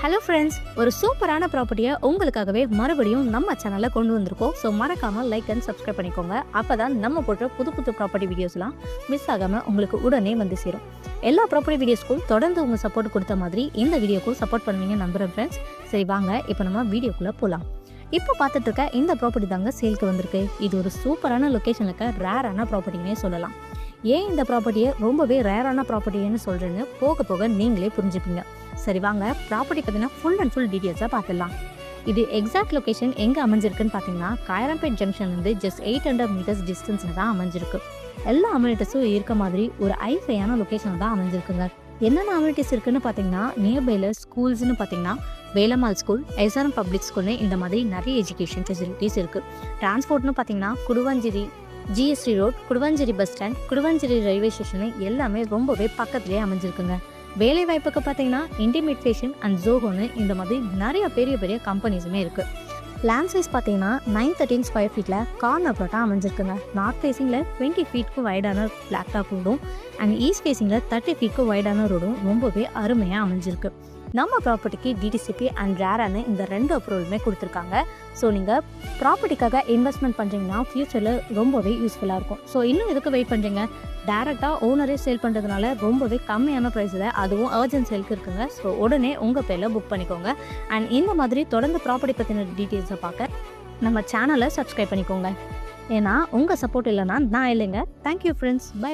Hello friends, ஒரு சூப்பரான ப்ராப்பர்ட்டியை உங்களுக்காகவே மறுபடியும் நம்ம சேனலில் கொண்டு வந்திருக்கோம். ஸோ மறக்காமல் லைக் அண்ட் சப்ஸ்கிரைப் பண்ணிக்கோங்க. அப்போ தான் நம்ம போடுற புது புது ப்ராப்பர்ட்டி வீடியோஸ்லாம் மிஸ் ஆகாமல் உங்களுக்கு உடனே வந்து சேரும். எல்லா ப்ராப்பர்ட்டி வீடியோஸ்க்கும் தொடர்ந்து உங்கள் சப்போர்ட் கொடுத்த மாதிரி இந்த வீடியோக்கும் சப்போர்ட் பண்ணுவீங்க நம்புகிறேன் ஃப்ரெண்ட்ஸ். சரி வாங்க இப்போ நம்ம வீடியோக்குள்ளே போகலாம். இப்போ பார்த்துட்டு இருக்க இந்த ப்ராப்பர்ட்டி தாங்க சேல்க்கு வந்திருக்கு. இது ஒரு சூப்பரான லொக்கேஷனில் இருக்க ரேரான ப்ராப்பர்ட்டினே சொல்லலாம். ஏன் இந்த ப்ராப்பர்ட்டியை ரொம்பவே ரேரான ப்ராப்பர்ட்டின்னு சொல்கிறேன்னு போக போக நீங்களே புரிஞ்சுப்பீங்க. சரி வாங்க ப்ராப்பர்ட்டி பார்த்தீங்கன்னா ஃபுல் அண்ட் ஃபுல் டீட்டெயில்ஸாக பார்த்துடலாம். இது எக்ஸாக்ட் லொக்கேஷன் எங்கே அமைஞ்சிருக்குன்னு பார்த்தீங்கன்னா காயரம்பேட் ஜங்ஷன்லேருந்து ஜஸ்ட் 800 மீட்டர்ஸ் டிஸ்டன்ஸில் தான் அமைஞ்சிருக்கு. எல்லா அம்யூனிட்டிஸும் இருக்க மாதிரி ஒரு ஐஃபையான லொக்கேஷன் தான் அமைஞ்சிருக்குங்க. என்னென்ன அம்யூனிட்டிஸ் இருக்குன்னு பார்த்தீங்கன்னா நியர்பைல ஸ்கூல்ஸ்னு பார்த்தீங்கன்னா வேலம்மாள் ஸ்கூல், எஸ்ஆர்எம் பப்ளிக் ஸ்கூல்னு இந்த மாதிரி நிறைய எஜுகேஷன் ஃபெசிலிட்டிஸ் இருக்குது. டிரான்ஸ்போர்ட்னு பார்த்தீங்கன்னா Guduvancheri GST road, Guduvancheri bus stand, Guduvancheri railway station எல்லாமே ரொம்பவே பக்கத்துலேயே அமைஞ்சிருக்குங்க. வேலை வாய்ப்புக்கு பார்த்தீங்கன்னா இன்டிமேட் அண்ட் ஜோஹோன்னு இந்த மாதிரி நிறைய பெரிய பெரிய கம்பெனிஸுமே இருக்குது. லேண்ட் சைஸ் பார்த்தீங்கன்னா 913 ஸ்கொயர் ஃபீட்டில் கார்னர் ப்ளாட்டாக அமைஞ்சிருக்குங்க. நார்த் ஃபேஸிங்கில் 20 ஃபீட்க்கு வைடான பிளாக் டாப் ரோடும் அண்ட் ஈஸ்ட் ஃபேஸிங்கில் 30 ஃபீட்க்கு வைடான ரோடும் ரொம்பவே அருமையாக அமைஞ்சிருக்கு. நம்ம ப்ராப்பர்ட்டிக்கு டிடிசிபி அண்ட் ரேரான இந்த 2 அப்ரூவலுமே கொடுத்துருக்காங்க. ஸோ நீங்கள் ப்ராப்பர்ட்டிக்காக இன்வெஸ்ட்மெண்ட் பண்ணுறீங்கன்னா ஃப்யூச்சரில் ரொம்பவே யூஸ்ஃபுல்லாக இருக்கும். ஸோ இன்னும் எதுக்கு வெயிட் பண்ணுறீங்க? டேரெக்டாக ஓனரே சேல் பண்ணுறதுனால ரொம்பவே கம்மியான ப்ரைஸில் அதுவும் அர்ஜென்ட் சேலுக்கு இருக்குங்க. ஸோ உடனே உங்கள் பேரில் புக் பண்ணிக்கோங்க. அண்ட் இந்த மாதிரி தொடர்ந்து ப்ராப்பர்ட்டி பற்றின டீட்டெயில்ஸை பார்க்க நம்ம சேனலை சப்ஸ்கிரைப் பண்ணிக்கோங்க. ஏன்னா உங்கள் சப்போர்ட் இல்லைன்னா நான் இல்லைங்க. Thank you friends. பை.